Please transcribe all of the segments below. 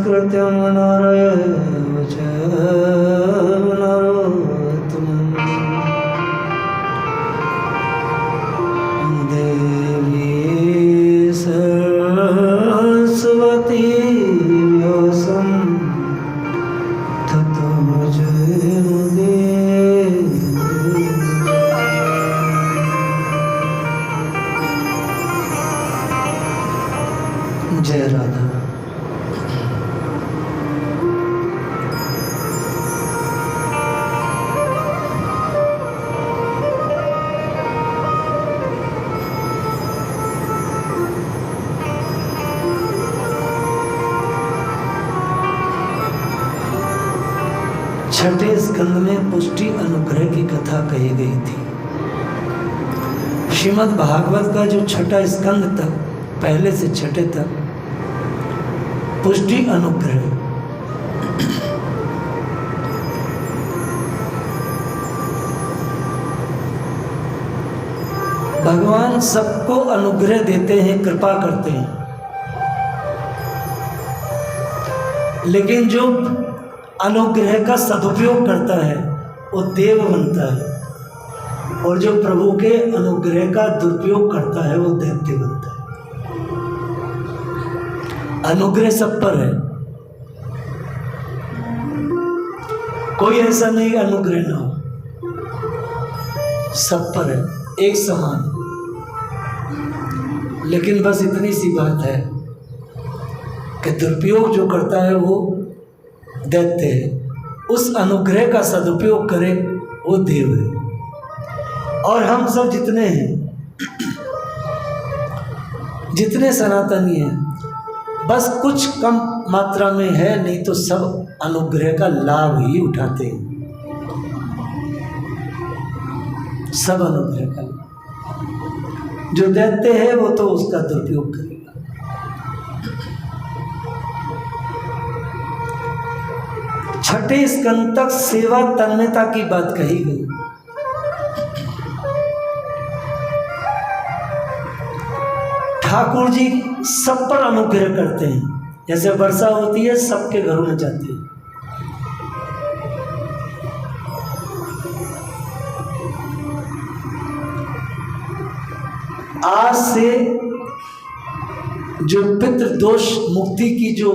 कृत्यं नारायणं नरोत्तमं देवी सरस्वती व्यासं ततो जयमुदीरये। जय राधा। छठे स्कंद में पुष्टि अनुग्रह की कथा कही गई थी। श्रीमद् भागवत का जो छठा स्कंद तक, पहले से छठे तक पुष्टि अनुग्रह, भगवान सबको अनुग्रह देते हैं, कृपा करते हैं, लेकिन जो अनुग्रह का सदुपयोग करता है वो देव बनता है, और जो प्रभु के अनुग्रह का दुरुपयोग करता है वो दैत्य बनता है। अनुग्रह सब पर है, कोई ऐसा नहीं अनुग्रह ना हो, सब पर है एक समान। लेकिन बस इतनी सी बात है कि दुरुपयोग जो करता है वो दैत्य है, उस अनुग्रह का सदुपयोग करे वो देव है। और हम सब जितने हैं, जितने सनातनी हैं, बस कुछ कम मात्रा में है, नहीं तो सब अनुग्रह का लाभ ही उठाते हैं, सब अनुग्रह का। जो दैत्य है वो तो उसका दुरुपयोग करेगा। छठे स्कंद तक सेवा तन्मयता की बात कही गई। ठाकुर जी सब पर अनुग्रह करते हैं, जैसे वर्षा होती है सबके घरों में जाती है। आज से जो पितृदोष मुक्ति की जो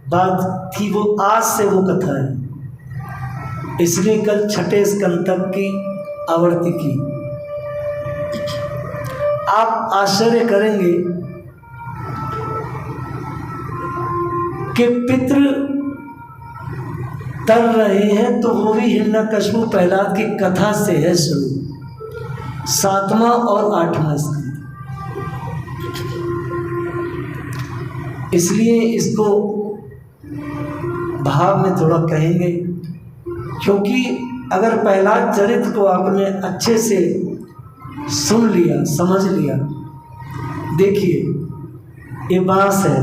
बात थी वो आज से वो कथा है, इसलिए कल छठे स्कंद तक की आवर्ती की। आप आश्चर्य करेंगे कि पितृ तर रहे हैं तो वो भी हिरण्यकश्यप प्रहलाद की कथा से है शुरू, 7वां और 8वां स्कंद। इसलिए इसको भाव में थोड़ा कहेंगे, क्योंकि अगर प्रहलाद चरित्र को आपने अच्छे से सुन लिया, समझ लिया, देखिए ये बांस है,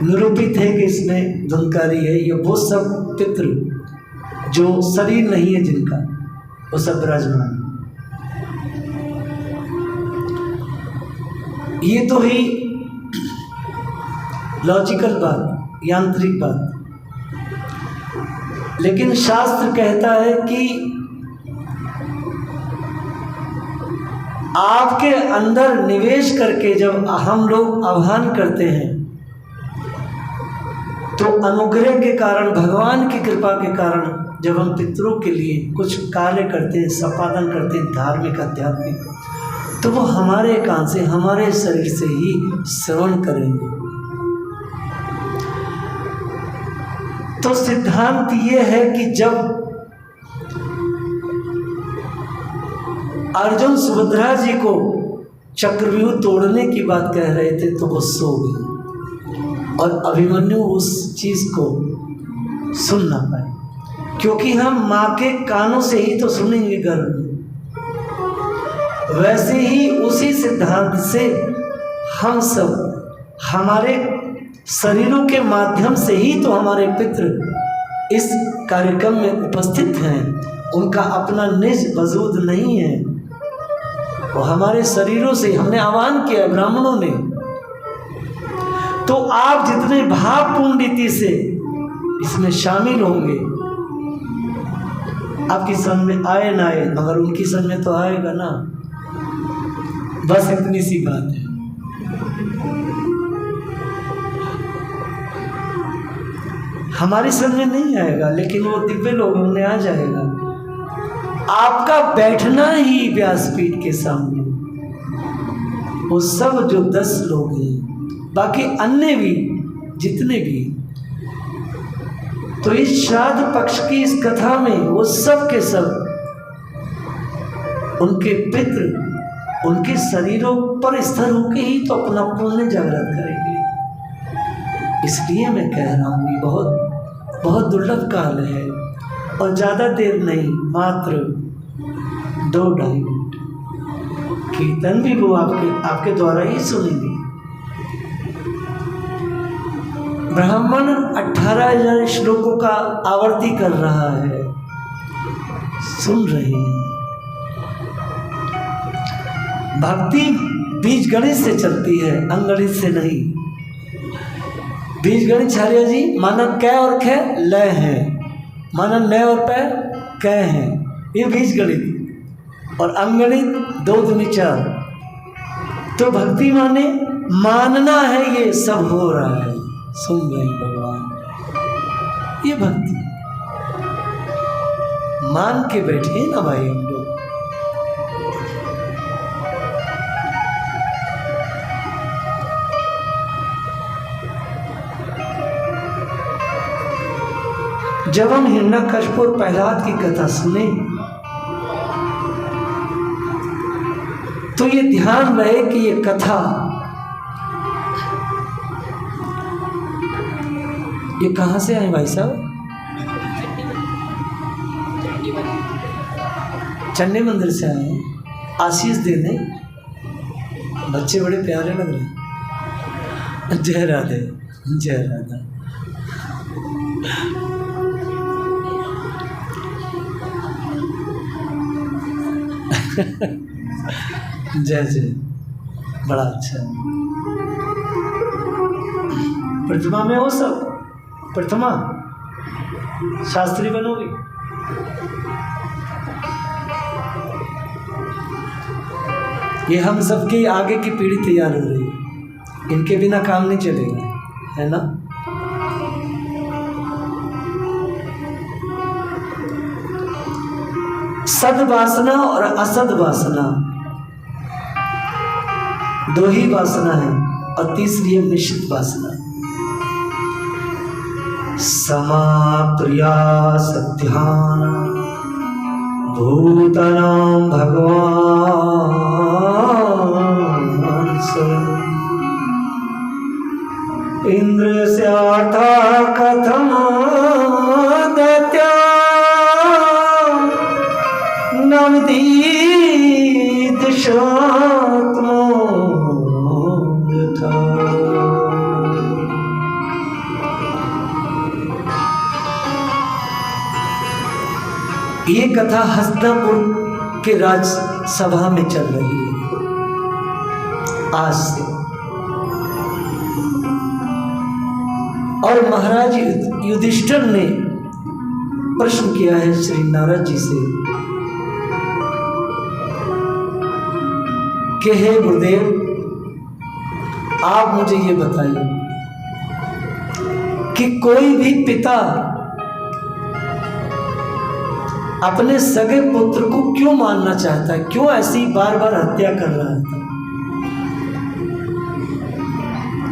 निरूपित है कि इसमें धुनकारी है। ये वो सब पितृ जो शरीर नहीं है जिनका, वो सब विराजमान। ये तो ही लॉजिकल बात, यांत्रिक बात, लेकिन शास्त्र कहता है कि आपके अंदर निवेश करके जब हम लोग आह्वान करते हैं तो अनुग्रह के कारण, भगवान की कृपा के कारण जब हम पितरों के लिए कुछ कार्य करते हैं, संपादन करते हैं धार्मिक आध्यात्मिक, तो वो हमारे कान से, हमारे शरीर से ही श्रवण करेंगे। तो सिद्धांत ये है कि जब अर्जुन सुभद्रा जी को चक्रव्यूह तोड़ने की बात कह रहे थे तो वो सो गई, और अभिमन्यु उस चीज को सुन ना पाए, क्योंकि हम माँ के कानों से ही तो सुनेंगे गर्भ में। वैसे ही उसी सिद्धांत से हम सब हमारे शरीरों के माध्यम से ही तो हमारे पितृ इस कार्यक्रम में उपस्थित हैं, उनका अपना निज वजूद नहीं है, वो हमारे शरीरों से हमने आह्वान किया ब्राह्मणों ने। तो आप जितने भावपूर्ण रीति से इसमें शामिल होंगे, आपकी समझ में आए ना आए, मगर उनकी समझ में तो आएगा ना। बस इतनी सी बात है। हमारी समझ में नहीं आएगा, लेकिन वो दिव्य लोगों में आ जाएगा। आपका बैठना ही व्यासपीठ के सामने, वो सब जो 10 लोग हैं, बाकी अन्य भी जितने भी, तो इस श्राद्ध पक्ष की इस कथा में वो सब के सब उनके पितृ उनके शरीरों पर स्थिर होके ही तो अपना पुण्य जागृत करेंगे। इसलिए मैं कह रहा हूँ, ये बहुत बहुत दुर्लभ काल है और ज़्यादा देर नहीं, मात्र 2-2.5 मिनट कीर्तन भी वो आपके द्वारा ही सुनेंगे। ब्राह्मण 18,000 श्लोकों का आवर्ती कर रहा है, सुन रहे हैं। भक्ति बीज गणित से चलती है, अंगणित से नहीं। बीज गणित छारिया जी माना कै और ख लय है, माना न और पै कै है, ये बीज गणित। और अंगणित 2 दूनी 4। तो भक्ति माने मानना है ये सब हो रहा है, सुन रहे भगवान, ये भक्ति मान के बैठे ना भाई हम लोग। जब हम हिरण्यकश्यप और प्रहलाद की कथा सुने तो ये ध्यान रहे कि ये कथा, ये कहाँ से आए भाई साहब? चंडी मंदिर से आए। आशीष देने, बच्चे बड़े प्यारे लग रहे। जय राधे, जय राधा। जय जय, बड़ा अच्छा। प्रतिमा में हो सब, प्रतिमा शास्त्री बनोगे। ये हम सबके आगे की पीढ़ी तैयार हो रही है, इनके बिना काम नहीं चलेगा, है ना। सद वासना और असद वासना, 2 ही वासना है, और तीसरी है मिश्रित वासना। समा प्रिया सत्यान भूतानां भगवान इंद्र स्यार्था कथम दैत्या नवदीत शात्मो यथा। ये कथा हस्तिनापुर के राजसभा में चल रही है आज से। और महाराज युधिष्ठिर ने प्रश्न किया है श्री नारद जी से कि हे गुरुदेव, आप मुझे ये बताइए कि कोई भी पिता अपने सगे पुत्र को क्यों मारना चाहता है, क्यों ऐसी बार बार हत्या कर रहा था।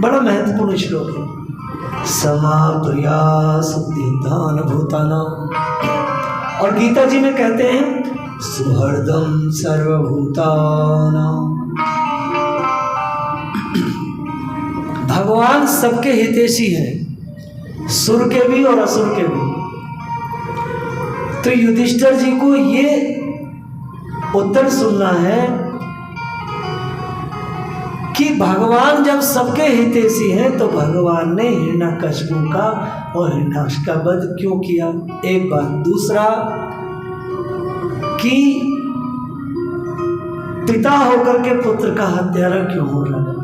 बड़ा महत्वपूर्ण श्लोक है। समा प्रिया सुद्धिदान भूताना, और गीता जी में कहते हैं सुहृदम सर्वभूताना। भगवान सबके हितैषी हैं, सुर के भी और असुर के भी। तो युधिष्ठिर जी को ये उत्तर सुनना है कि भगवान जब सबके हितैषी हैं तो भगवान ने हिरण्यकश्यप का और हिरण्याक्ष का वध क्यों किया, एक बात। दूसरा कि पिता होकर के पुत्र का हत्यारा क्यों हो रहा है।